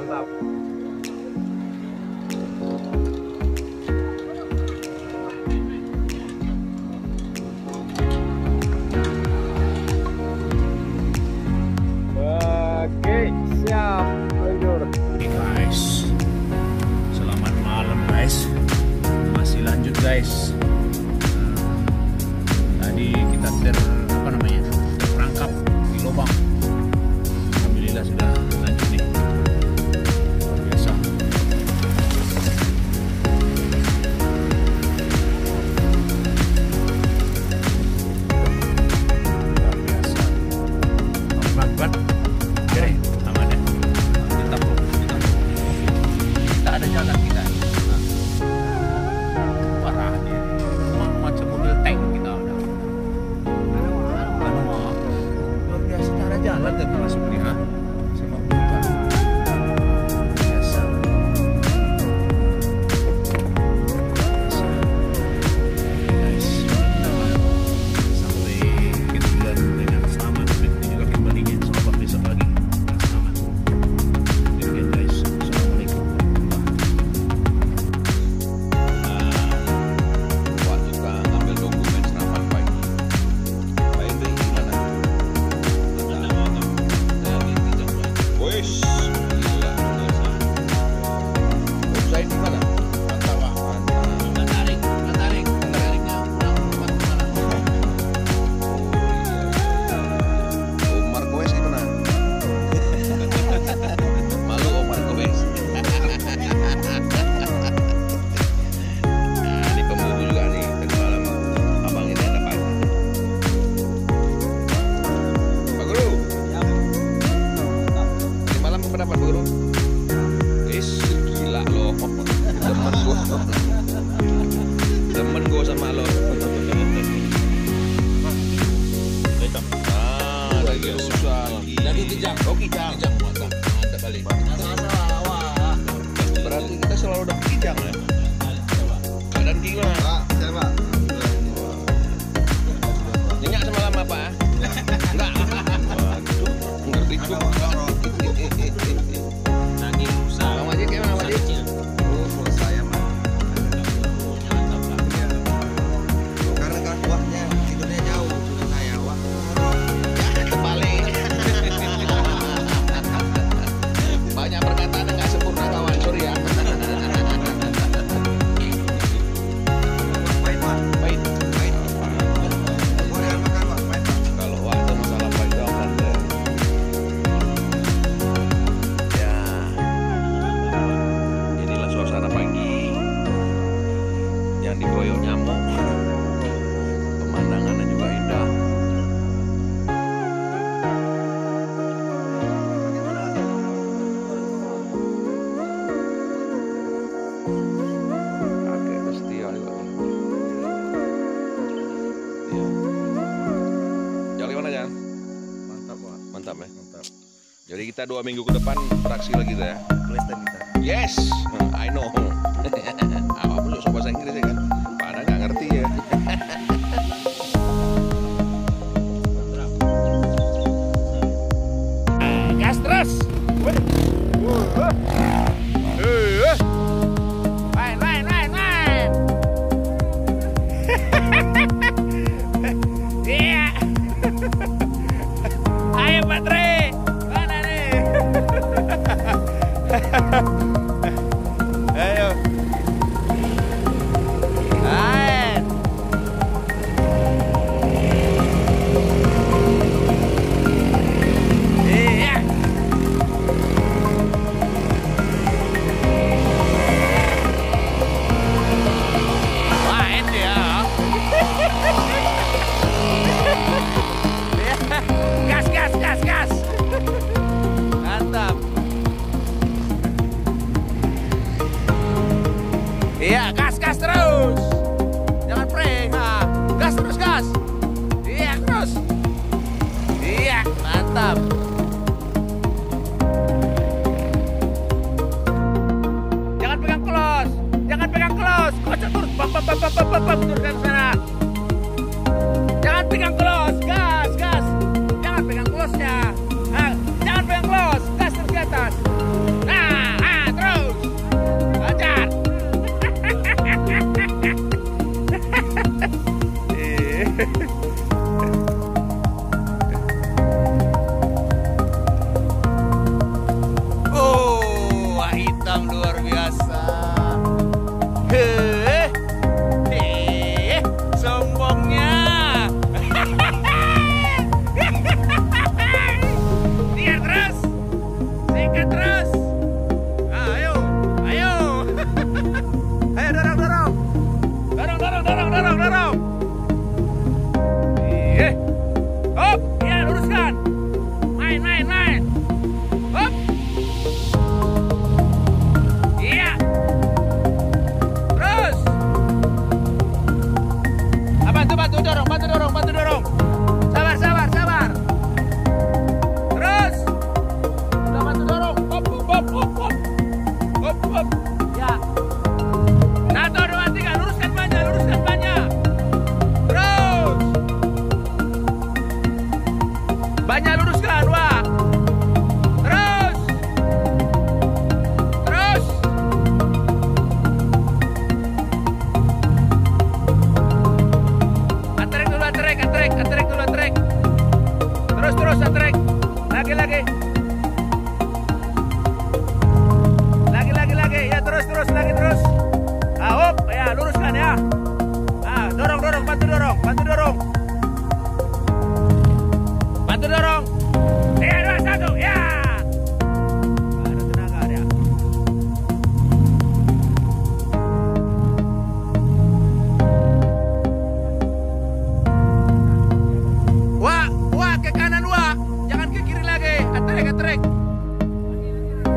mantap. Oke, siap, lanjut. Oke guys, selamat malam guys. Masih lanjut guys. Tadi kita terperangkap di lubang. Alhamdulillah sudah lanjut nih. Luar biasa. Luar biasa. Akbar. Oke, aman ya. Ditampung. Kita ada jalan kita. Parah nih. Macam mobil tank kita udah. Luar biasa cara jalan dan masuk nih ha. Sama buka. Biasa. Guys, sampai kita bulan dengan selamat. Kita juga kembalinya insya besok lagi. Selamat. Demikian guys. Assalamualaikum warahmatullahi. Waktu kita ngambil dokumen serapan pagi. Baik deh gimana? Wes, gila. Website di mana? Mantap pak. Tariknya Omar Goes gimana? Malu Omar Goes. Nah, ini pemburu juga nih tadi malam abang ini ada pagi. Pak Guru. Tadi malam berapa Pak Guru? Gila loh. Temen gua sama lo. Ah, lagi susah. Jadi kijang. Oh kijang. Mantap balik. Berarti kita selalu dapat kijang ya. Keadaan gimana? Siapa? Nyenyak semalam apa? Enggak. Waduh, ngerti juga. Nangis susah. Bang Wajid gimana Bang Wajid? Kalau saya mah karena kan kuahnya tidurnya jauh sudah saya wah. Terbalik. Banyak perkataan yang nggak sempurna kawan, sorry ya. Pahit pak. Baik. Gua yang makan pak. Pahit pak. Kalau ada masalah baik jangan deh. Ya, inilah suasana pagi yang digoyok nyamuk. Pemandangannya juga indah. Kakek setia juga nih. Iya. Jalan gimana Jan? Mantap pak. Mantap ya. Mantap. Jadi kita 2 minggu ke depan beraksi lagi kita ya. Kelihatan kita. Yes, I know. Apa pun sok bahasa Inggris ya kan? Padahal nggak ngerti ya. Gas terus. Main. Iya. Ayo Pak Tre. Mana nih? Ayo. Main. Iya. Main dia. Gas. Mantap. Iya, gas terus. Jangan brake. Nah, gas terus. Iya, terus. Iya, mantap. Jangan pegang close. Kocok terus. Bam, turun sana. Jangan pegang close. Gas. Jangan pegang close-nya. Nah, jangan pegang close. Gas terus ke atas. Nah,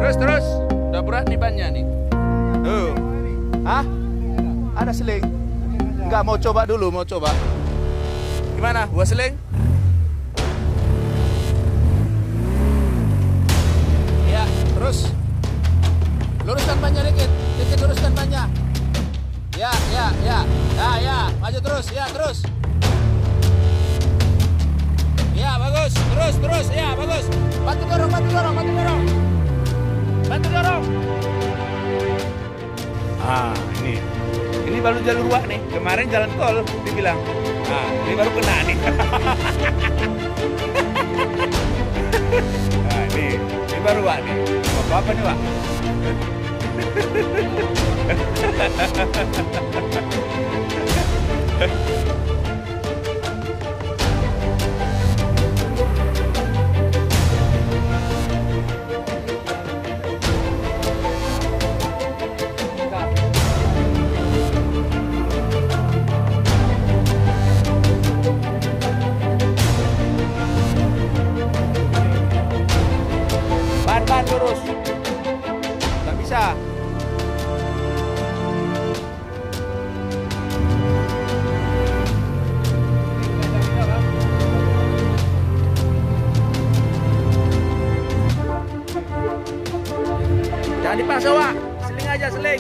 Terus. Udah berat nih bannya nih. Tuh. Hah? Ada seling? Enggak, mau coba dulu, mau coba. Gimana? Gua seling? Ya, terus. Luruskan bannya dikit. Dikit luruskan bannya. Ya. Ya, maju terus, ya, terus. Ya, bagus. Terus, ya, bagus. Bantu dorong. Ah, ini baru jalur wak nih. Kemarin jalan tol dibilang. Ah, ini baru kena nih. Nah, ini baru wak nih. Apa nih, Wak? Ban lurus. Nggak bisa. Jangan dipaksa, Wak. Seling aja, seling.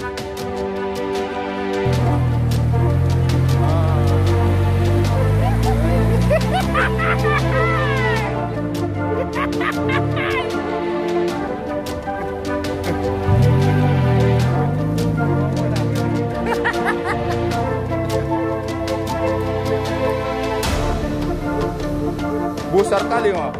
Besar kali, Wak.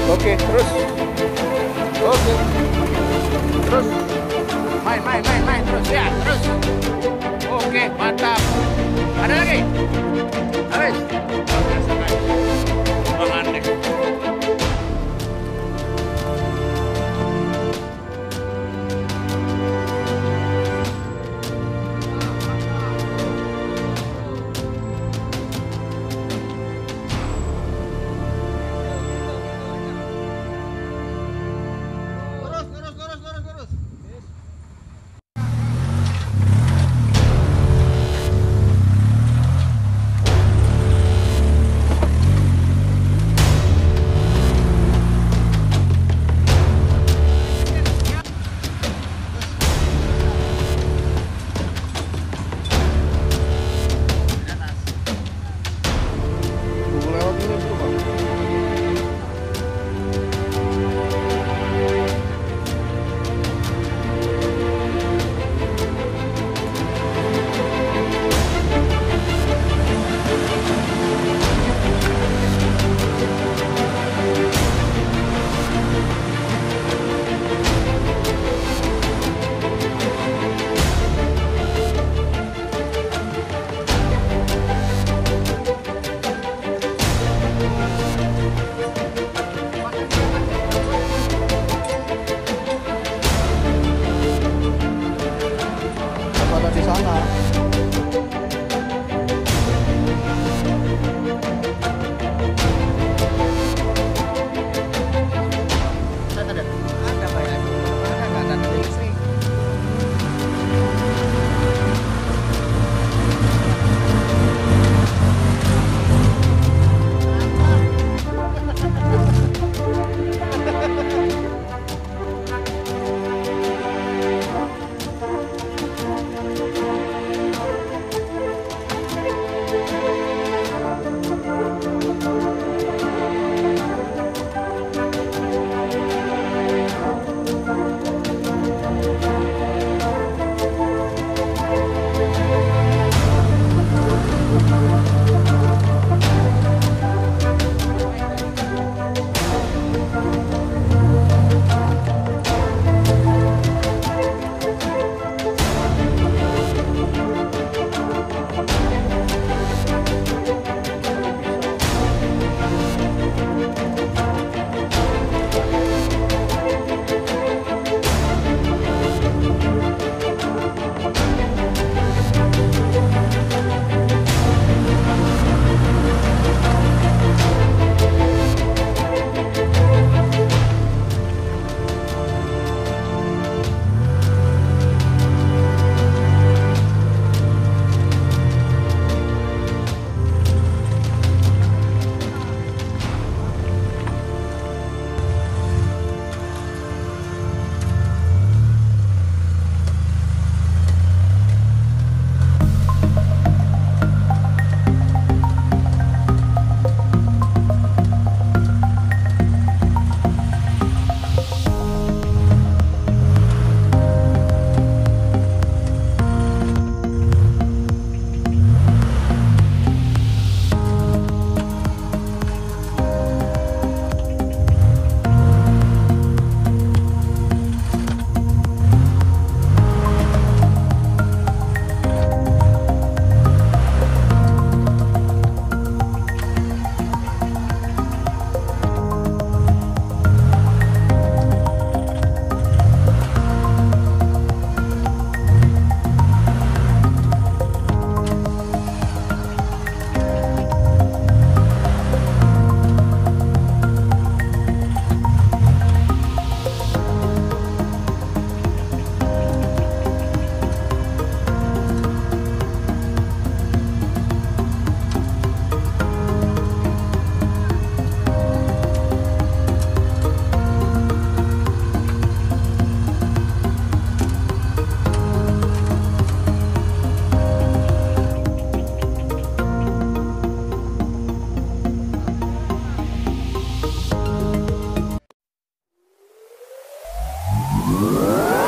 Oke, terus. Main terus ya, terus. Oke, mantap. Ada lagi? Habis. Bang Andek. Terus. Bye.